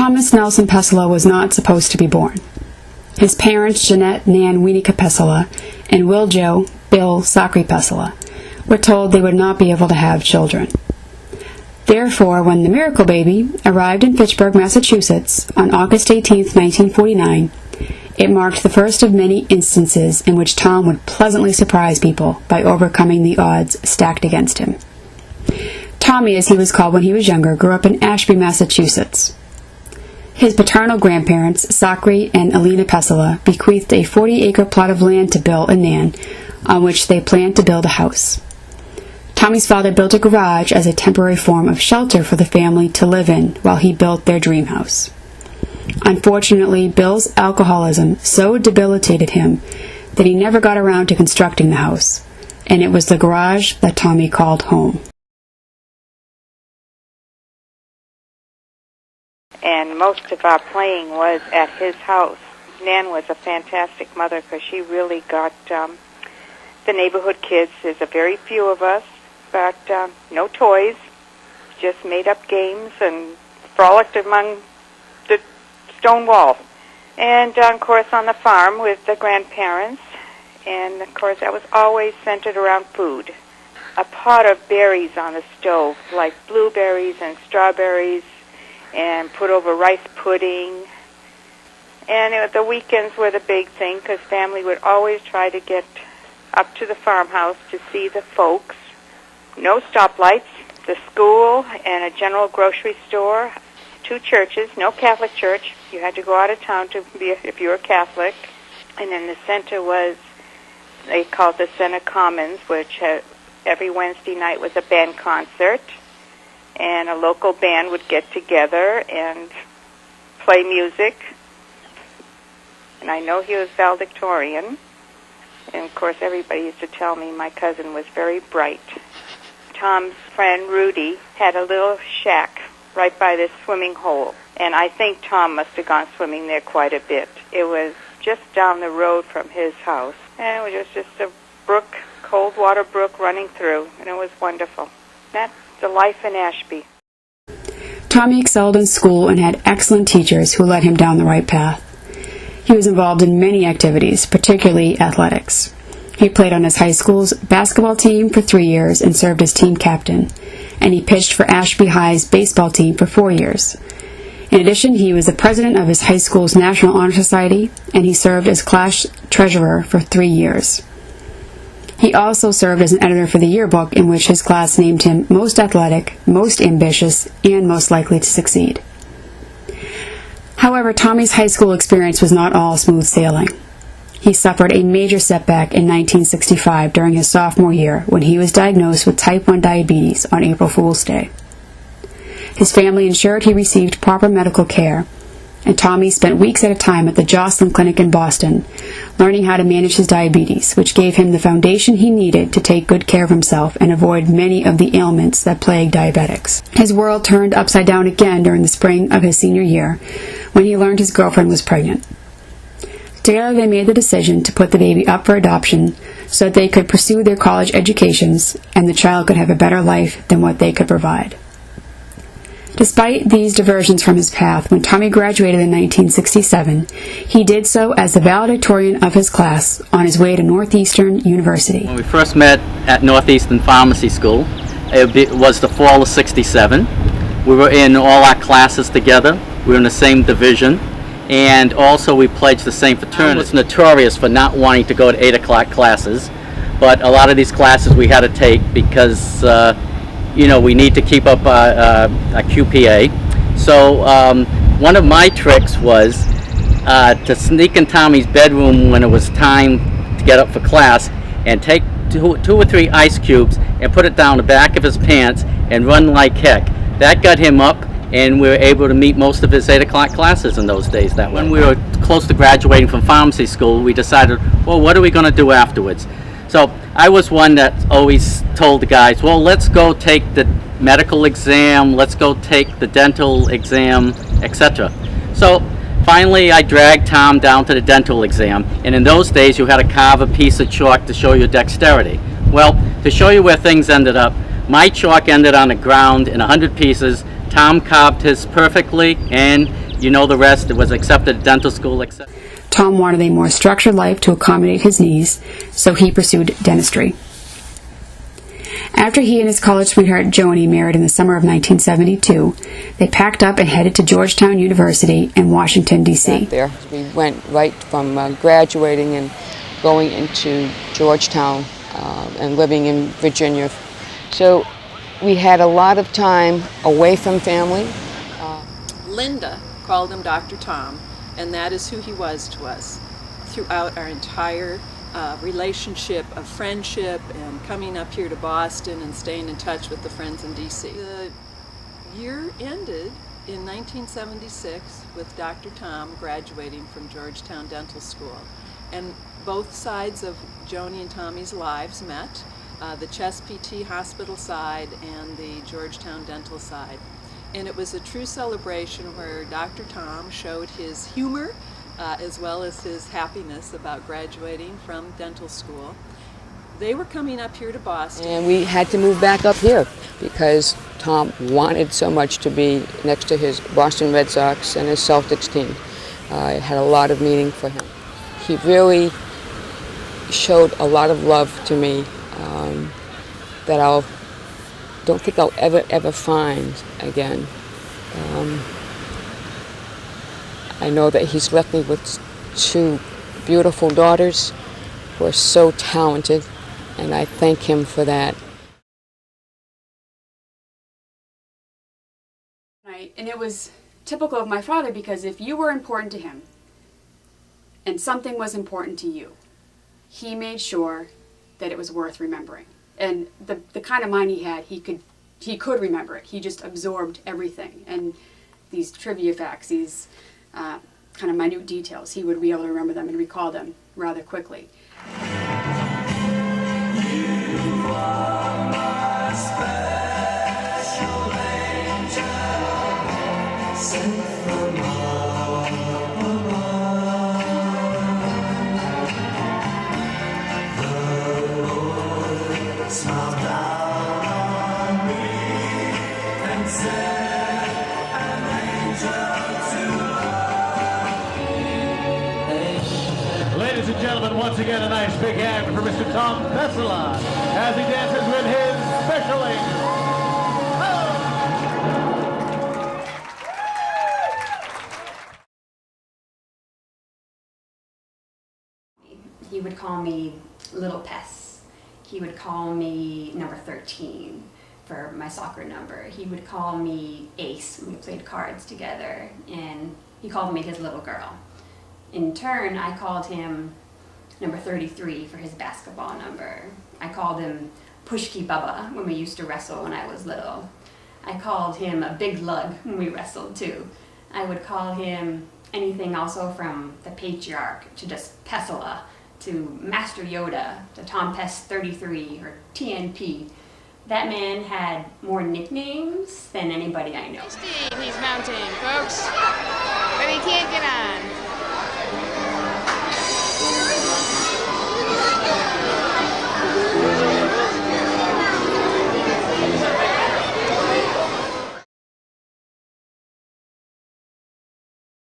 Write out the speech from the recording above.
Thomas Nelson Pesola was not supposed to be born. His parents, Jeanette Nan Wienica Pesola and Will Joe Bill Zachary Pesola, were told they would not be able to have children. Therefore, when the miracle baby arrived in Fitchburg, Massachusetts on August 18, 1949, it marked the first of many instances in which Tom would pleasantly surprise people by overcoming the odds stacked against him. Tommy, as he was called when he was younger, grew up in Ashby, Massachusetts. His paternal grandparents, Zachary and Alina Pesola, bequeathed a 40-acre plot of land to Bill and Nan, on which they planned to build a house. Tommy's father built a garage as a temporary form of shelter for the family to live in while he built their dream house. Unfortunately, Bill's alcoholism so debilitated him that he never got around to constructing the house, and it was the garage that Tommy called home. And most of our playing was at his house. Nan was a fantastic mother because she really got the neighborhood kids. There's a very few of us, but no toys, just made up games and frolicked among the stone wall. And, of course, on the farm with the grandparents. And, of course, that was always centered around food. A pot of berries on the stove, like blueberries and strawberries, and put over rice pudding. And the weekends were the big thing because family would always try to get up to the farmhouse to see the folks. No stoplights, the school and a general grocery store, 2 churches, no Catholic church. You had to go out of town to be if you were Catholic. And then the center was, they called the Center Commons, which every Wednesday night was a band concert. And a local band would get together and play music. And I know he was valedictorian. And, of course, everybody used to tell me my cousin was very bright. Tom's friend, Rudy, had a little shack right by this swimming hole. And I think Tom must have gone swimming there quite a bit. It was just down the road from his house. And it was just a brook, cold water brook running through. And it was wonderful. That's the life in Ashby. Tommy excelled in school and had excellent teachers who led him down the right path. He was involved in many activities, particularly athletics. He played on his high school's basketball team for 3 years and served as team captain, and he pitched for Ashby High's baseball team for 4 years. In addition, he was the president of his high school's National Honor Society, and he served as class treasurer for 3 years. He also served as an editor for the yearbook in which his class named him most athletic, most ambitious, and most likely to succeed. However, Tommy's high school experience was not all smooth sailing. He suffered a major setback in 1965 during his sophomore year when he was diagnosed with type 1 diabetes on April Fool's Day. His family ensured he received proper medical care, and Tommy spent weeks at a time at the Joslin Clinic in Boston, learning how to manage his diabetes, which gave him the foundation he needed to take good care of himself and avoid many of the ailments that plague diabetics. His world turned upside down again during the spring of his senior year, when he learned his girlfriend was pregnant. Together they made the decision to put the baby up for adoption so that they could pursue their college educations and the child could have a better life than what they could provide. Despite these diversions from his path, when Tommy graduated in 1967, he did so as the valedictorian of his class on his way to Northeastern University. When we first met at Northeastern Pharmacy School, it was the fall of '67. We were in all our classes together. We were in the same division, and also we pledged the same fraternity. I was notorious for not wanting to go to 8 o'clock classes, but a lot of these classes we had to take because we need to keep up a QPA. So one of my tricks was to sneak in Tommy's bedroom when it was time to get up for class and take two or three ice cubes and put it down the back of his pants and run like heck. That got him up, and we were able to meet most of his 8 o'clock classes in those days that way. When we were close to graduating from pharmacy school, we decided, well, what are we going to do afterwards? So I was one that always told the guys, well, let's go take the medical exam, let's go take the dental exam, etc. So finally I dragged Tom down to the dental exam, and in those days you had to carve a piece of chalk to show your dexterity. Well, to show you where things ended up, my chalk ended on the ground in 100 pieces. Tom carved his perfectly, and You know the rest. It was accepted at dental school. Tom wanted a more structured life to accommodate his needs, so he pursued dentistry. After he and his college sweetheart Joni married in the summer of 1972, they packed up and headed to Georgetown University in Washington, D.C. There, we went right from graduating and going into Georgetown and living in Virginia. So we had a lot of time away from family. Linda called him Dr. Tom, and that is who he was to us throughout our entire relationship of friendship and coming up here to Boston and staying in touch with the friends in D.C. The year ended in 1976 with Dr. Tom graduating from Georgetown Dental School, and both sides of Joni and Tommy's lives met, the Chest PT hospital side and the Georgetown Dental side. And it was a true celebration where Dr. Tom showed his humor as well as his happiness about graduating from dental school. They were coming up here to Boston. And we had to move back up here because Tom wanted so much to be next to his Boston Red Sox and his Celtics team. It had a lot of meaning for him. He really showed a lot of love to me that I don't think I'll ever find again. I know that he's left me with two beautiful daughters who are so talented, and I thank him for that. Right, and it was typical of my father because if you were important to him and something was important to you, he made sure that it was worth remembering. And the kind of mind he had, he could remember it. He just absorbed everything. And these trivia facts, these kind of minute details, he would be able to remember them and recall them rather quickly. Ladies and gentlemen, once again a nice big hand for Mr. Tom Pesola as he dances with his specialing. He would call me Little Pess. He would call me number 13 for my soccer number. He would call me Ace when we played cards together, and he called me his little girl. In turn, I called him number 33 for his basketball number. I called him Pushki Bubba when we used to wrestle when I was little. I called him a big lug when we wrestled too. I would call him anything also from the Patriarch to just Pesola to Master Yoda to Tom Pes 33 or TNP. That man had more nicknames than anybody I know. He's mounting, folks.